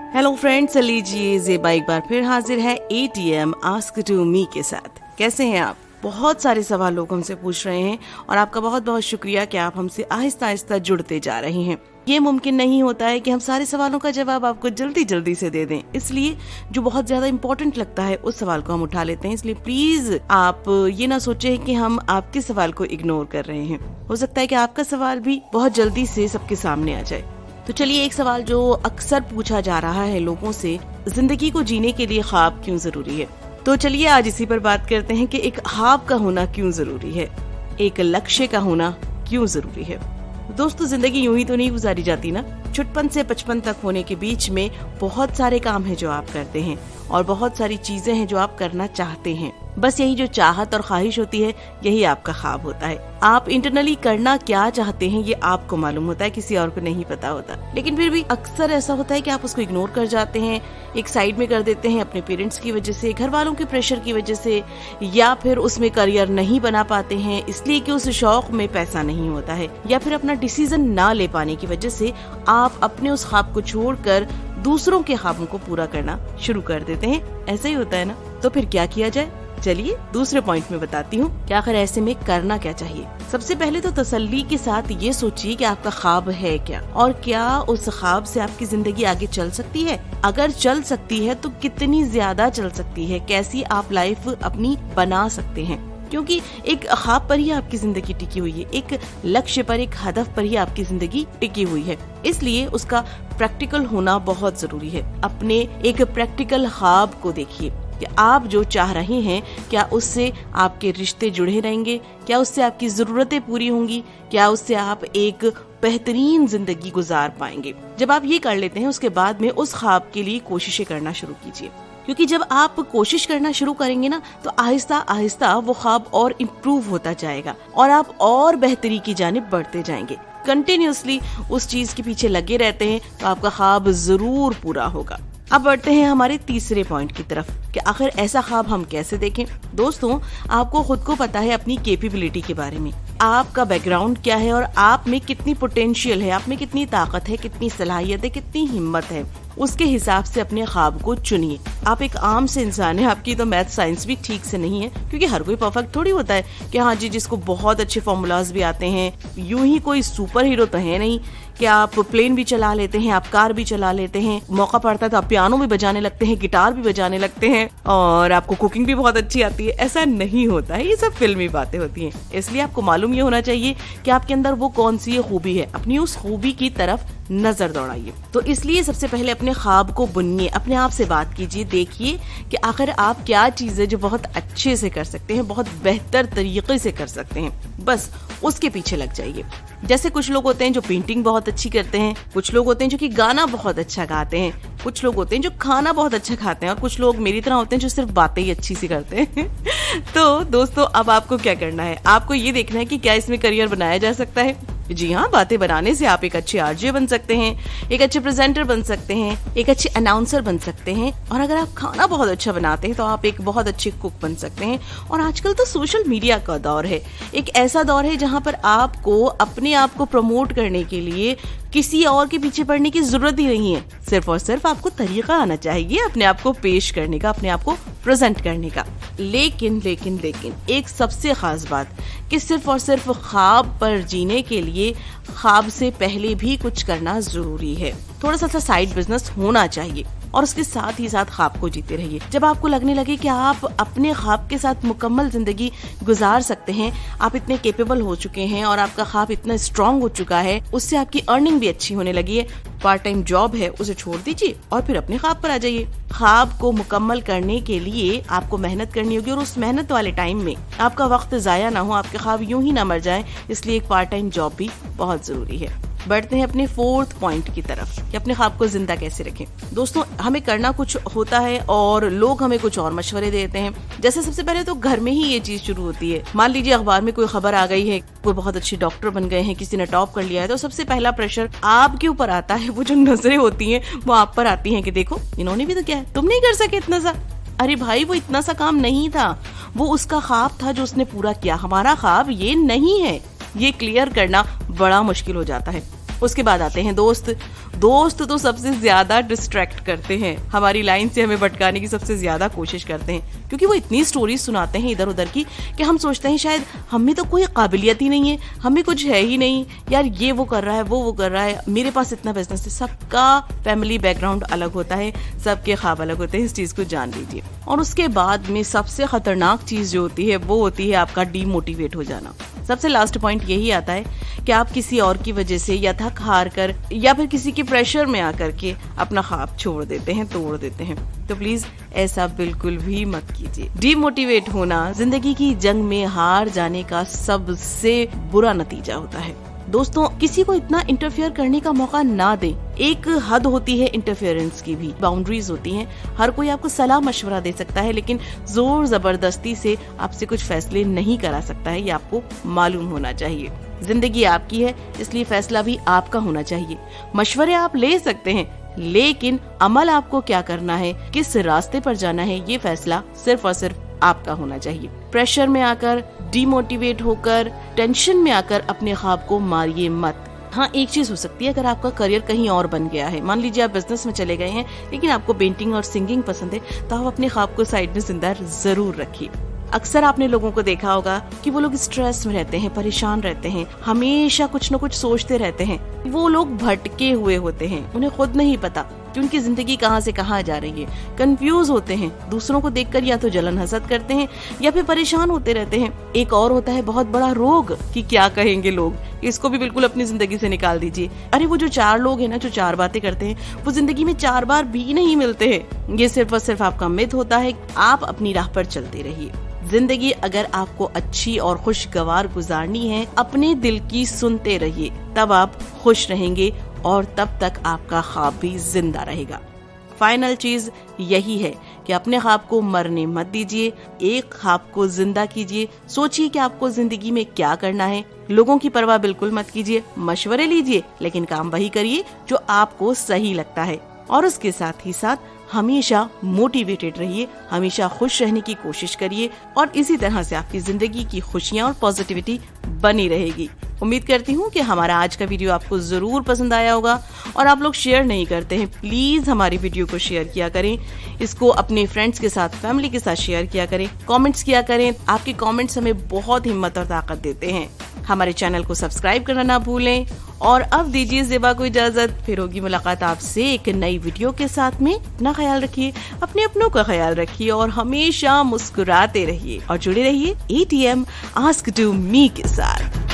Hello friends, लीजिए ज़ेबा एक बार फिर हाजिर है ATM आस्क टू मी के साथ। कैसे हैं आप? बहुत सारे सवाल लोग हमसे पूछ रहे हैं और आपका बहुत बहुत शुक्रिया कि आप हमसे आहिस्ता आहिस्ता जुड़ते जा रहे हैं। ये मुमकिन नहीं होता है कि हम सारे सवालों का जवाब आपको जल्दी जल्दी से दे दें, इसलिए जो बहुत ज्यादा इम्पोर्टेंट लगता है उस सवाल को हम उठा लेते हैं। इसलिए प्लीज आप ये ना सोचें कि हम आपके सवाल को इग्नोर कर रहे हैं। हो सकता है कि आपका सवाल भी बहुत जल्दी से सबके सामने आ जाए। तो चलिए, एक सवाल जो अक्सर पूछा जा रहा है लोगों से, जिंदगी को जीने के लिए ख्वाब क्यों जरूरी है? तो चलिए आज इसी पर बात करते हैं कि एक ख्वाब का होना क्यों जरूरी है, एक लक्ष्य का होना क्यों जरूरी है। दोस्तों, जिंदगी यूं ही तो नहीं गुजारी जाती ना। छुटपन से 55 तक होने के बीच में बहुत सारे काम हैं जो आप करते हैं और बहुत सारी चीजें हैं जो आप करना चाहते हैं। बस यही जो चाहत और ख्वाहिश होती है, यही आपका ख्वाब होता है। आप इंटरनली करना क्या चाहते हैं ये आपको मालूम होता है, किसी और को नहीं पता होता। लेकिन फिर भी अक्सर ऐसा होता है कि आप उसको इग्नोर कर जाते हैं, एक साइड में कर देते हैं अपने पेरेंट्स की वजह से, घर वालों के प्रेशर की वजह से, या फिर उसमें करियर नहीं बना पाते हैं इसलिए कि उस शौक में पैसा नहीं होता है, या फिर अपना डिसीजन ना ले पाने की वजह से आप अपने उस ख्वाब को छोड़कर दूसरों के ख्वाबों को पूरा करना शुरू कर देते हैं। ऐसा ही होता है ना। तो फिर क्या किया जाए? चलिए दूसरे पॉइंट में बताती हूँ कि आखिर ऐसे में करना क्या चाहिए। सबसे पहले तो तसल्ली के साथ ये सोचिए कि आपका ख्वाब है क्या, और क्या उस ख्वाब से आपकी जिंदगी आगे चल सकती है। अगर चल सकती है तो कितनी ज्यादा चल सकती है, कैसी आप लाइफ अपनी बना सकते हैं। क्योंकि एक ख्वाब पर ही आपकी जिंदगी टिकी हुई है, एक लक्ष्य पर, एक हदफ पर ही आपकी जिंदगी टिकी हुई है। इसलिए उसका प्रैक्टिकल होना बहुत जरूरी है। अपने एक प्रैक्टिकल ख्वाब को देखिए कि आप जो चाह रहे हैं, क्या उससे आपके रिश्ते जुड़े रहेंगे, क्या उससे आपकी जरूरतें पूरी होंगी, क्या उससे आप एक बेहतरीन जिंदगी गुजार पाएंगे। जब आप ये कर लेते हैं, उसके बाद में उस ख्वाब के लिए कोशिशें करना शुरू कीजिए। क्योंकि जब आप कोशिश करना शुरू करेंगे ना, तो आहिस्ता आहिस्ता वो ख्वाब और इम्प्रूव होता जाएगा और आप और बेहतरी की जानिब बढ़ते जाएंगे। कंटिन्यूअसली उस चीज के पीछे लगे रहते हैं तो आपका ख्वाब जरूर पूरा होगा। अब बढ़ते हैं हमारे तीसरे पॉइंट की तरफ कि आखिर ऐसा ख्वाब हम कैसे देखें। दोस्तों, आपको खुद को पता है अपनी कैपेबिलिटी के बारे में, आपका बैकग्राउंड क्या है और आप में कितनी पोटेंशियल है, आप में कितनी ताकत है, कितनी सलाहियत है, कितनी हिम्मत है। उसके हिसाब से अपने ख्वाब को चुनिए। आप एक आम से इंसान है, आपकी तो मैथ साइंस भी ठीक से नहीं है, क्योंकि हर कोई परफेक्ट थोड़ी होता है कि हाँ जी जिसको बहुत अच्छे फॉर्मूलाज भी आते हैं। यूं ही कोई सुपर हीरो तो है नहीं कि आप प्लेन भी चला लेते हैं, आप कार भी चला लेते हैं, मौका पड़ता है तो आप पियानो भी बजाने लगते हैं, गिटार भी बजाने लगते हैं और आपको कुकिंग भी बहुत अच्छी आती है। ऐसा नहीं होता है, ये सब फिल्मी बातें होती हैं। इसलिए आपको मालूम ये होना चाहिए कि आपके अंदर वो कौन सी खूबी है, अपनी उस खूबी की तरफ नजर दौड़ाइए। तो इसलिए सबसे पहले अपने ख्वाब को बुनिए, अपने आप से बात कीजिए, देखिए कि आखिर आप क्या चीज है जो बहुत अच्छे से कर सकते हैं, बहुत बेहतर तरीके से कर सकते हैं, बस उसके पीछे लग जाइए। जैसे कुछ लोग होते हैं जो पेंटिंग बहुत अच्छी करते हैं, कुछ लोग होते हैं जो कि गाना बहुत अच्छा गाते हैं, कुछ लोग होते हैं जो खाना बहुत अच्छा खाते हैं, और कुछ लोग मेरी तरह होते हैं जो सिर्फ बातें ही अच्छी सी करते हैं। तो दोस्तों, अब आपको क्या करना है? आपको ये देखना है कि क्या इसमें करियर बनाया जा सकता है। जी हाँ, बातें बनाने से आप एक अच्छे आरजे बन सकते हैं, एक अच्छे प्रेजेंटर बन सकते हैं, एक अच्छे अनाउंसर बन सकते हैं, और अगर आप खाना बहुत अच्छा बनाते हैं तो आप एक बहुत अच्छे कुक बन सकते हैं। और आजकल तो सोशल मीडिया का दौर है, एक ऐसा दौर है जहाँ पर आपको अपने आप को प्रमोट करने के लिए किसी और के पीछे पड़ने की जरूरत ही नहीं है। सिर्फ और सिर्फ आपको तरीका आना चाहिए अपने आप को पेश करने का, अपने आप को प्रेजेंट करने का। लेकिन लेकिन लेकिन एक सबसे खास बात कि सिर्फ और सिर्फ ख्वाब पर जीने के लिए ख्वाब से पहले भी कुछ करना जरूरी है। थोड़ा सा साइड बिजनेस होना चाहिए और उसके साथ ही साथ ख्वाब को जीते रहिए। जब आपको लगने लगे कि आप अपने ख्वाब के साथ मुकम्मल जिंदगी गुजार सकते हैं, आप इतने कैपेबल हो चुके हैं और आपका ख्वाब इतना स्ट्रांग हो चुका है, उससे आपकी अर्निंग भी अच्छी होने लगी है, पार्ट टाइम जॉब है उसे छोड़ दीजिए और फिर अपने ख्वाब पर आ जाइए। ख्वाब को मुकम्मल करने के लिए आपको मेहनत करनी होगी और उस मेहनत वाले टाइम में आपका वक्त जाया ना हो, आपके ख्वाब यूं ही ना मर जाएं, इसलिए एक पार्ट टाइम जॉब भी बहुत जरूरी है। बढ़ते हैं अपने फोर्थ पॉइंट की तरफ कि अपने ख्वाब को जिंदा कैसे रखें। दोस्तों, हमें करना कुछ होता है और लोग हमें कुछ और मशवरे देते हैं। जैसे सबसे पहले तो घर में ही ये चीज शुरू होती है। मान लीजिए अखबार में कोई खबर आ गई है, कोई बहुत अच्छे डॉक्टर बन गए हैं, किसी ने टॉप कर लिया है, तो सबसे पहला प्रेशर आपके ऊपर आता है। वो जो नजरें होती हैं वो आप पर आती हैं कि देखो इन्होंने भी तो किया है, तुम नहीं कर सके इतना सा। अरे भाई, वो इतना सा काम नहीं था, वो उसका ख्वाब था जो उसने पूरा किया। हमारा ख्वाब ये नहीं है, ये क्लियर करना बड़ा मुश्किल हो जाता है। اس کے بعد آتے ہیں دوست. دوست تو سب سے زیادہ ڈسٹریکٹ کرتے ہیں, ہماری لائن سے ہمیں بھٹکانے کی سب سے زیادہ کوشش کرتے ہیں, کیونکہ وہ اتنی سٹوریز سناتے ہیں ادھر ادھر کی کہ ہم سوچتے ہیں شاید ہم میں تو کوئی قابلیت ہی نہیں ہے, ہمیں کچھ ہے ہی نہیں یار, یہ وہ کر رہا ہے, وہ کر رہا ہے, میرے پاس اتنا بزنس ہے. سب کا فیملی بیک گراؤنڈ الگ ہوتا ہے, سب کے خواب الگ ہوتے ہیں, اس چیز کو جان لیجیے. اور اس کے بعد میں سب سے خطرناک چیز جو ہوتی ہے وہ ہوتی ہے آپ کا ڈی موٹیویٹ ہو جانا. سب سے لاسٹ پوائنٹ یہی آتا ہے کہ آپ کسی اور کی وجہ سے یا تھک ہار کر یا پھر کسی کے پریشر میں آ کر کے اپنا خواب چھوڑ دیتے ہیں, توڑ دیتے ہیں. تو پلیز ایسا بالکل بھی مت کیجیے. ڈی موٹیویٹ ہونا زندگی کی جنگ میں ہار جانے کا سب سے برا نتیجہ ہوتا ہے. دوستوں, کسی کو اتنا انٹرفیئر کرنے کا موقع نہ دیں. ایک حد ہوتی ہے انٹرفیئرنس کی بھی, باؤنڈریز ہوتی ہیں. ہر کوئی آپ کو صلاح مشورہ دے سکتا ہے لیکن زور زبردستی سے آپ سے کچھ فیصلے نہیں کرا سکتا ہے, یہ آپ کو معلوم ہونا چاہیے. زندگی آپ کی ہے, اس لیے فیصلہ بھی آپ کا ہونا چاہیے. مشورے آپ لے سکتے ہیں لیکن عمل آپ کو کیا کرنا ہے, کس راستے پر جانا ہے, یہ فیصلہ صرف اور صرف آپ کا ہونا چاہیے. پریشر میں آ کر, ڈی موٹیویٹ ہو کر, ٹینشن میں آ کر اپنے خواب کو ماریے مت. ہاں, ایک چیز ہو سکتی ہے, اگر آپ کا کریئر کہیں اور بن گیا ہے, مان لیجیے آپ بزنس میں چلے گئے ہیں لیکن آپ کو پینٹنگ اور سنگنگ پسند ہے, تو آپ اپنے خواب کو سائڈ میں زندہ ضرور رکھیے. اکثر آپ نے لوگوں کو دیکھا ہوگا کہ وہ لوگ اسٹریس میں رہتے ہیں, پریشان رہتے ہیں, ہمیشہ کچھ نہ کچھ سوچتے رہتے ہیں. وہ لوگ بھٹکے ہوئے ہوتے ہیں, انہیں خود نہیں پتا کہ ان کی زندگی کہاں سے کہاں جا رہی ہے. کنفیوز ہوتے ہیں, دوسروں کو دیکھ کر یا تو جلن حسد کرتے ہیں یا پھر پریشان ہوتے رہتے ہیں. ایک اور ہوتا ہے بہت بڑا روگ کہ کیا کہیں گے لوگ, اس کو بھی بالکل اپنی زندگی سے نکال دیجیے. ارے وہ جو 4 لوگ ہیں نا جو 4 باتیں کرتے ہیں, وہ زندگی میں 4 بار بھی نہیں ملتے ہیں. یہ صرف اور صرف آپ کا مت ہوتا ہے. آپ اپنی راہ پر چلتے رہیے. زندگی اگر آپ کو اچھی اور خوشگوار گزارنی ہے, اپنے دل کی سنتے رہیے, تب آپ خوش رہیں گے اور تب تک آپ کا خواب بھی زندہ رہے گا. فائنل چیز یہی ہے کہ اپنے خواب کو مرنے مت دیجیے, ایک خواب کو زندہ کیجیے. سوچیے کہ آپ کو زندگی میں کیا کرنا ہے. لوگوں کی پرواہ بالکل مت کیجیے, مشورے لیجیے لیکن کام وہی کریے جو آپ کو صحیح لگتا ہے. اور اس کے ساتھ ہی ساتھ ہمیشہ موٹیویٹڈ رہیے, ہمیشہ خوش رہنے کی کوشش کریے, اور اسی طرح سے آپ کی زندگی کی خوشیاں اور پازیٹیوٹی بنی رہے گی. امید کرتی ہوں کہ ہمارا آج کا ویڈیو آپ کو ضرور پسند آیا ہوگا. اور آپ لوگ شیئر نہیں کرتے ہیں, پلیز ہماری ویڈیو کو شیئر کیا کریں, اس کو اپنے فرینڈس کے ساتھ, فیملی کے ساتھ شیئر کیا کریں, کامنٹس کیا کریں. آپ کے کامنٹس ہمیں بہت ہمت اور طاقت دیتے ہیں. ہمارے چینل کو سبسکرائب کرنا نہ بھولیں. اور اب دیجیے زیبا کو اجازت, پھر ہوگی ملاقات آپ سے ایک نئی ویڈیو کے ساتھ میں. اپنا خیال رکھیے, اپنے اپنوں کا خیال رکھیے اور ہمیشہ مسکراتے رہیے اور جڑے رہیے ATM آسک ٹو می کے ساتھ.